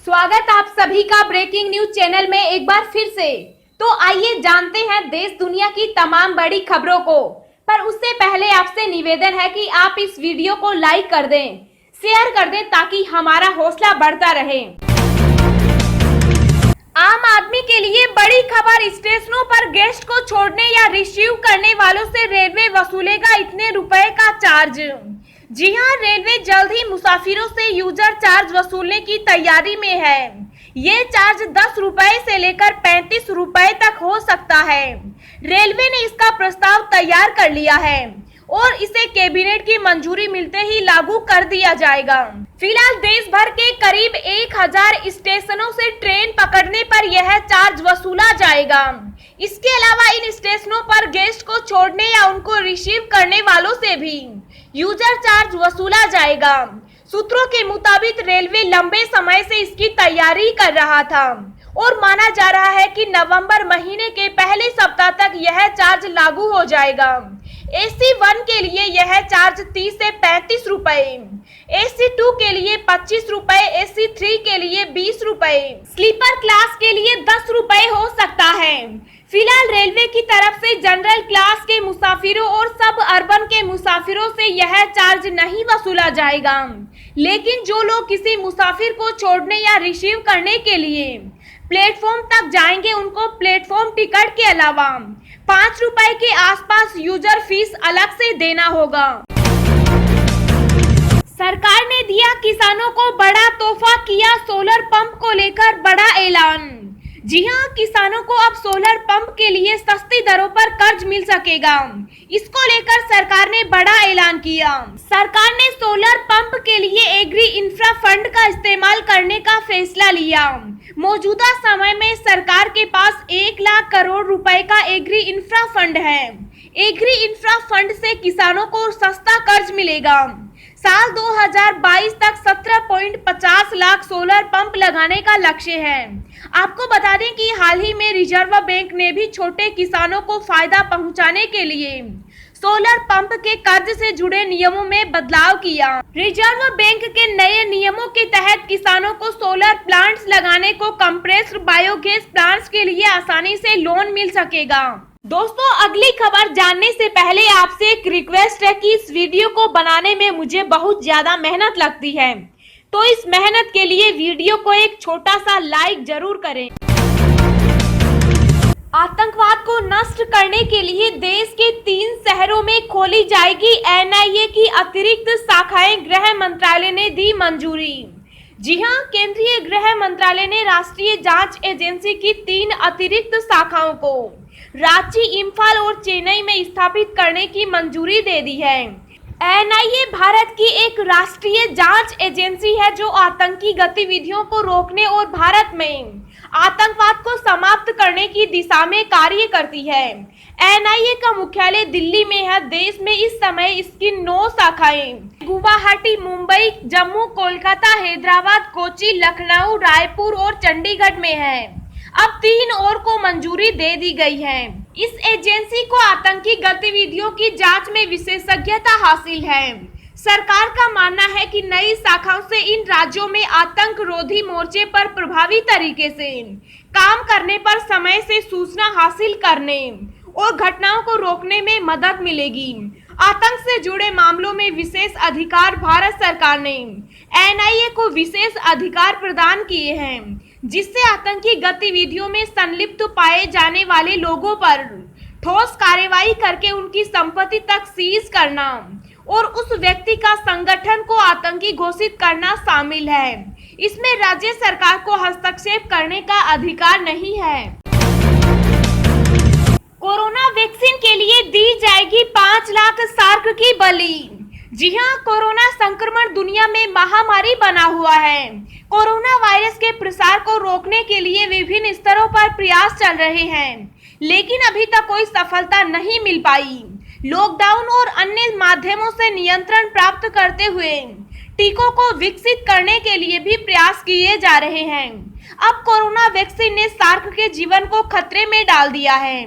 स्वागत आप सभी का ब्रेकिंग न्यूज चैनल में एक बार फिर से। तो आइए जानते हैं देश दुनिया की तमाम बड़ी खबरों को। पर उससे पहले आपसे निवेदन है कि आप इस वीडियो को लाइक कर दें, शेयर कर दें ताकि हमारा हौसला बढ़ता रहे। आम आदमी के लिए बड़ी खबर, स्टेशनों पर गेस्ट को छोड़ने या रिसीव करने वालों से रेलवे वसूलेगा इतने रुपए का चार्ज। जी हां, रेलवे जल्द ही मुसाफिरों से यूजर चार्ज वसूलने की तैयारी में है। ये चार्ज 10 रुपए से लेकर 35 रुपए तक हो सकता है। रेलवे ने इसका प्रस्ताव तैयार कर लिया है और इसे कैबिनेट की मंजूरी मिलते ही लागू कर दिया जाएगा। फिलहाल देश भर के करीब 1000 स्टेशनों से ट्रेन पकड़ने पर यह चार्ज वसूला जाएगा। इसके अलावा इन स्टेशनों पर गेस्ट को छोड़ने या उनको रिसीव करने वालों से भी यूजर चार्ज वसूला जाएगा। सूत्रों के मुताबिक रेलवे लंबे समय से इसकी तैयारी कर रहा था और माना जा रहा है कि नवंबर महीने के पहले सप्ताह तक यह चार्ज लागू हो जाएगा। AC 1 के लिए यह चार्ज 30 से 35 रुपए, AC 2 के लिए 25 रुपए, AC 3 के लिए 20 रुपए, स्लीपर क्लास के लिए 10 रुपए हो सकता है। फिलहाल रेलवे की तरफ से जनरल क्लास के मुसाफिरों और सब अर्बन के मुसाफिरों से यह चार्ज नहीं वसूला जाएगा, लेकिन जो लोग किसी मुसाफिर को छोड़ने या रिसीव करने के लिए प्लेटफॉर्म तक जाएंगे उनको प्लेटफॉर्म टिकट के अलावा 5 रुपए के आसपास यूजर फीस अलग से देना होगा। सरकार ने दिया किसानों को बड़ा तोहफा, किया सोलर पंप को लेकर बड़ा ऐलान। जी हां, किसानों को अब सोलर पंप के लिए सस्ती दरों पर कर्ज मिल सकेगा। इसको लेकर सरकार ने बड़ा ऐलान किया। सरकार ने सोलर पंप के लिए एग्री इंफ्रा फंड का इस्तेमाल करने का फैसला लिया। मौजूदा समय में सरकार के पास 1 लाख करोड़ रुपए का एग्री इंफ्रा फंड है। एग्री इंफ्रा फंड से किसानों को सस्ता कर्ज मिलेगा। साल 2022 तक 17.50 लाख सोलर पंप लगाने का लक्ष्य है। आपको बता दें कि हाल ही में रिजर्व बैंक ने भी छोटे किसानों को फायदा पहुंचाने के लिए सोलर पंप के कर्ज से जुड़े नियमों में बदलाव किया। रिजर्व बैंक के नए नियमों के तहत किसानों को सोलर प्लांट्स लगाने को कंप्रेस्ड बायोगैस प्लांट्स के लिए आसानी से लोन मिल सकेगा। दोस्तों, अगली खबर जानने से पहले आपसे एक रिक्वेस्ट है कि इस वीडियो को बनाने में मुझे बहुत ज्यादा मेहनत लगती है, तो इस मेहनत के लिए वीडियो को एक छोटा सा लाइक जरूर करें। आतंकवाद को नष्ट करने के लिए देश के 3 शहरों में खोली जाएगी NIA की अतिरिक्त शाखाएं, गृह मंत्रालय ने दी मंजूरी। जी हां, केंद्रीय गृह मंत्रालय ने राष्ट्रीय जांच एजेंसी की 3 अतिरिक्त शाखाओं को रांची, इम्फाल और चेन्नई में स्थापित करने की मंजूरी दे दी है। NIA भारत की एक राष्ट्रीय जांच एजेंसी है जो आतंकी गतिविधियों को रोकने और भारत में आतंकवाद को समाप्त करने की दिशा में कार्य करती है। NIA का मुख्यालय दिल्ली में है। देश में इस समय इसकी 9 शाखाएं गुवाहाटी, मुंबई, जम्मू, कोलकाता, हैदराबाद, कोच्चि, लखनऊ, रायपुर और चंडीगढ़ में है। अब 3 और को मंजूरी दे दी गई है। इस एजेंसी को आतंकी गतिविधियों की जांच में विशेषज्ञता हासिल है। सरकार का मानना है कि नई शाखाओं से इन राज्यों में आतंक रोधी मोर्चे पर प्रभावी तरीके से काम करने पर समय से सूचना हासिल करने और घटनाओं को रोकने में मदद मिलेगी। आतंक से जुड़े मामलों में विशेष अधिकार भारत सरकार ने NIA को विशेष अधिकार प्रदान किए हैं, जिससे आतंकी गतिविधियों में संलिप्त पाए जाने वाले लोगों पर ठोस कार्रवाई करके उनकी संपत्ति तक सीज करना और उस व्यक्ति का संगठन को आतंकी घोषित करना शामिल है। इसमें राज्य सरकार को हस्तक्षेप करने का अधिकार नहीं है। कोरोना वैक्सीन के लिए दी जाएगी 5 लाख सार्क की बलि। जी हां, कोरोना संक्रमण दुनिया में महामारी बना हुआ है। कोरोना वायरस के प्रसार को रोकने के लिए विभिन्न स्तरों पर प्रयास चल रहे हैं, लेकिन अभी तक कोई सफलता नहीं मिल पाई। लॉकडाउन और अन्य माध्यमों से नियंत्रण प्राप्त करते हुए टीकों को विकसित करने के लिए भी प्रयास किए जा रहे हैं। अब कोरोना वैक्सीन ने सार्क के जीवन को खतरे में डाल दिया है।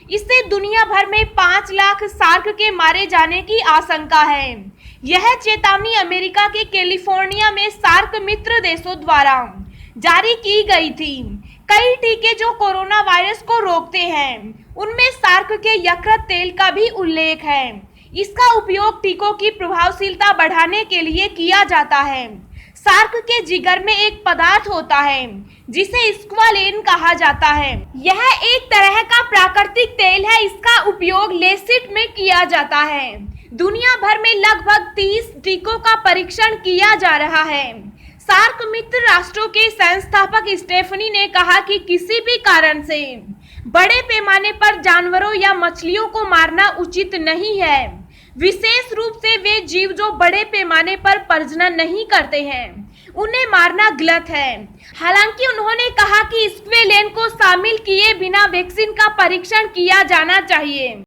इससे दुनिया भर में 5 लाख सार्क के मारे जाने की आशंका है। यह चेतावनी अमेरिका के कैलिफोर्निया में सार्क मित्र देशों द्वारा जारी की गई थी। कई टीके जो कोरोना वायरस को रोकते हैं, उनमें सार्क के यकृत तेल का भी उल्लेख है। इसका उपयोग टीकों की प्रभावशीलता बढ़ाने के लिए किया जाता है। सार्क के जिगर में एक पदार्थ होता है जिसे स्क्वालेन कहा जाता है। यह एक तरह का प्राकृतिक तेल है। इसका उपयोग लेसिट में किया जाता है। दुनिया भर में लगभग 30 टीकों का परीक्षण किया जा रहा है। सार्क मित्र राष्ट्रों के संस्थापक स्टेफनी ने कहा कि किसी भी कारण से बड़े पैमाने पर जानवरों या मछलियों को मारना उचित नहीं है, विशेष रूप से वे जीव जो बड़े पैमाने पर प्रजनन नहीं करते हैं, उन्हें मारना गलत है। हालांकि उन्होंने कहा कि स्क्वेलेन को शामिल किए बिना वैक्सीन का परीक्षण किया जाना चाहिए।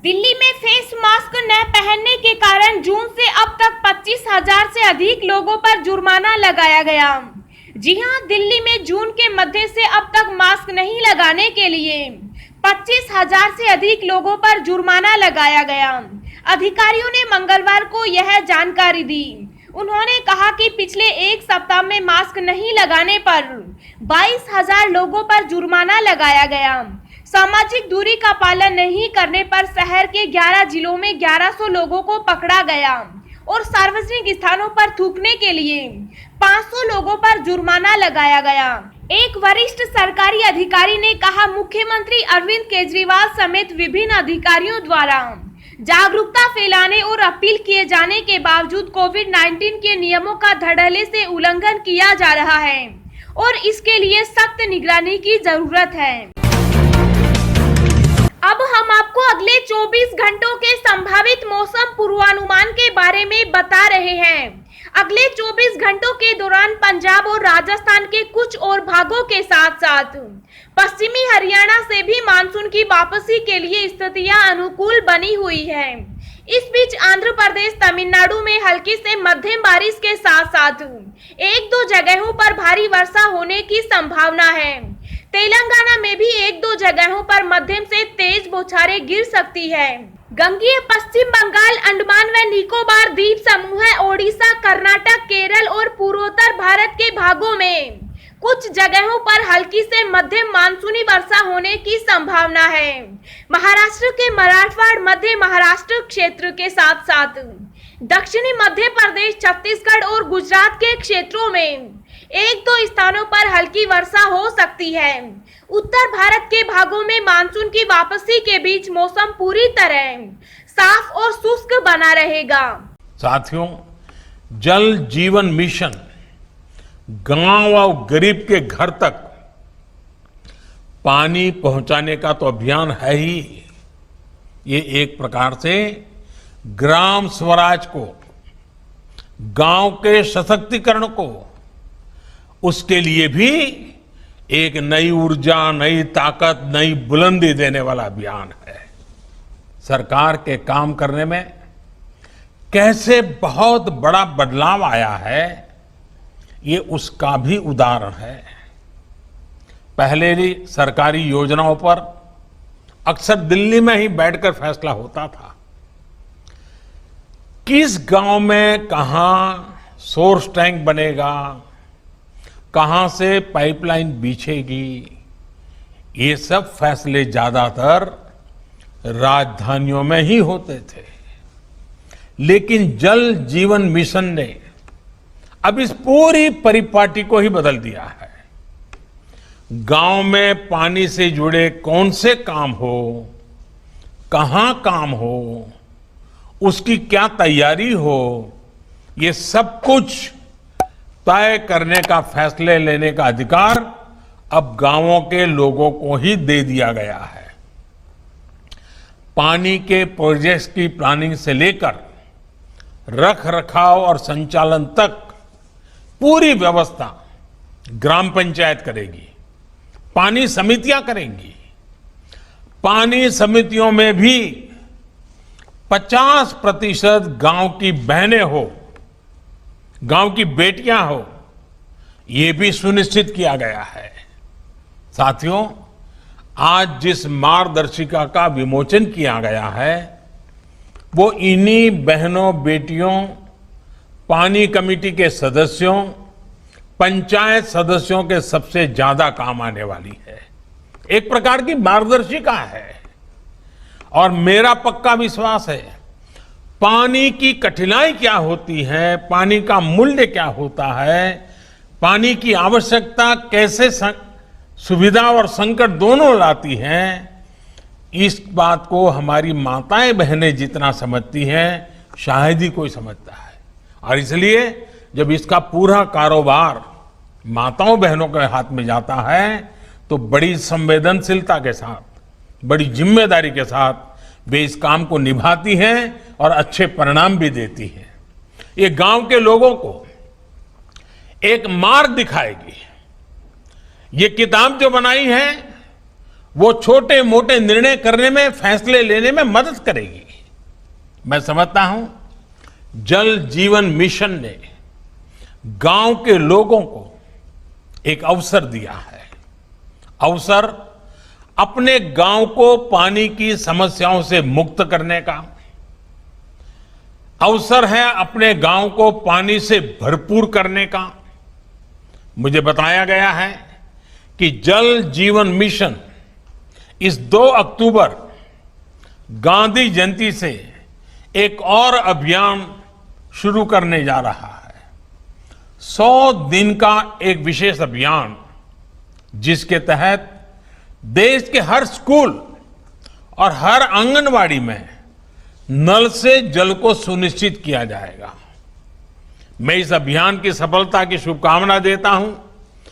दिल्ली में फेस मास्क न पहनने के कारण जून से अब तक 25,000 से अधिक लोगों पर जुर्माना लगाया गया। जी हां, दिल्ली में जून के मध्य से अब तक मास्क नहीं लगाने के लिए 25,000 से अधिक लोगों पर जुर्माना लगाया गया। अधिकारियों ने मंगलवार को यह जानकारी दी। उन्होंने कहा कि पिछले एक सप्ताह में मास्क नहीं लगाने पर 22,000 लोगों पर जुर्माना लगाया गया। सामाजिक दूरी का पालन नहीं करने पर शहर के 11 जिलों में 1100 लोगों को पकड़ा गया और सार्वजनिक स्थानों पर थूकने के लिए 500 लोगों पर जुर्माना लगाया गया। एक वरिष्ठ सरकारी अधिकारी ने कहा, मुख्यमंत्री अरविंद केजरीवाल समेत विभिन्न अधिकारियों द्वारा जागरूकता फैलाने और अपील किए जाने के बावजूद कोविड-19 के नियमों का धड़ल्ले से उल्लंघन किया जा रहा है और इसके लिए सख्त निगरानी की जरूरत है। अब हम आपको अगले 24 घंटों के संभावित मौसम पूर्वानुमान के बारे में बता रहे हैं। अगले 24 घंटों के दौरान पंजाब और राजस्थान के कुछ और भागों के साथ साथ पश्चिमी हरियाणा से भी मानसून की वापसी के लिए स्थितियां अनुकूल बनी हुई है। इस बीच आंध्र प्रदेश, तमिलनाडु में हल्की से मध्यम बारिश के साथ साथ 1-2 जगहों पर भारी वर्षा होने की संभावना है। तेलंगाना में भी 1-2 जगहों पर मध्यम से तेज बौछारें गिर सकती है। गंगीय पश्चिम बंगाल, अंडमान व निकोबार द्वीप समूह, ओडिशा, कर्नाटक, केरल और पूर्वोत्तर भारत के भागों में कुछ जगहों पर हल्की से मध्यम मानसूनी वर्षा होने की संभावना है। महाराष्ट्र के मराठवाड़, मध्य महाराष्ट्र क्षेत्र के साथ साथ दक्षिणी मध्य प्रदेश, छत्तीसगढ़ और गुजरात के क्षेत्रों में 1-2 स्थानों पर हल्की वर्षा हो सकती है। उत्तर भारत के भागों में मानसून की वापसी के बीच मौसम पूरी तरह साफ और शुष्क बना रहेगा। साथियों, जल जीवन मिशन गांव और गरीब के घर तक पानी पहुंचाने का तो अभियान है ही। ये एक प्रकार से ग्राम स्वराज को, गांव के सशक्तिकरण को, उसके लिए भी एक नई ऊर्जा, नई ताकत, नई बुलंदी देने वाला अभियान है। सरकार के काम करने में कैसे बहुत बड़ा बदलाव आया है, ये उसका भी उदाहरण है। पहले भी सरकारी योजनाओं पर अक्सर दिल्ली में ही बैठकर फैसला होता था। किस गांव में कहां सोर्स टैंक बनेगा, कहां से पाइपलाइन बिछेगी, ये सब फैसले ज्यादातर राजधानियों में ही होते थे। लेकिन जल जीवन मिशन ने अब इस पूरी परिपाटी को ही बदल दिया है। गांव में पानी से जुड़े कौन से काम हो, कहां काम हो, उसकी क्या तैयारी हो, ये सब कुछ तय करने का, फैसले लेने का अधिकार अब गांवों के लोगों को ही दे दिया गया है। पानी के प्रोजेक्ट्स की प्लानिंग से लेकर रख रखाव और संचालन तक पूरी व्यवस्था ग्राम पंचायत करेगी, पानी समितियां करेंगी। पानी समितियों में भी 50% गांव की बहनें हो, गांव की बेटियां हो, ये भी सुनिश्चित किया गया है। साथियों, आज जिस मार्गदर्शिका का विमोचन किया गया है, वो इन्हीं बहनों, बेटियों, पानी कमेटी के सदस्यों, पंचायत सदस्यों के सबसे ज्यादा काम आने वाली है। एक प्रकार की मार्गदर्शिका है। और मेरा पक्का विश्वास है, पानी की कठिनाई क्या होती है, पानी का मूल्य क्या होता है, पानी की आवश्यकता कैसे सुविधा और संकट दोनों लाती है, इस बात को हमारी माताएं बहनें जितना समझती हैं, शायद ही कोई समझता है। और इसलिए जब इसका पूरा कारोबार माताओं बहनों के हाथ में जाता है तो बड़ी संवेदनशीलता के साथ, बड़ी जिम्मेदारी के साथ वे इस काम को निभाती हैं और अच्छे परिणाम भी देती हैं। ये गांव के लोगों को एक मार्ग दिखाएगी। ये किताब जो बनाई है वो छोटे मोटे निर्णय करने में, फैसले लेने में मदद करेगी। मैं समझता हूं जल जीवन मिशन ने गांव के लोगों को एक अवसर दिया है। अवसर अपने गांव को पानी की समस्याओं से मुक्त करने का, अवसर है अपने गांव को पानी से भरपूर करने का। मुझे बताया गया है कि जल जीवन मिशन इस 2 अक्टूबर गांधी जयंती से एक और अभियान शुरू करने जा रहा है। 100 दिन का एक विशेष अभियान, जिसके तहत देश के हर स्कूल और हर आंगनवाड़ी में नल से जल को सुनिश्चित किया जाएगा। मैं इस अभियान की सफलता की शुभकामना देता हूं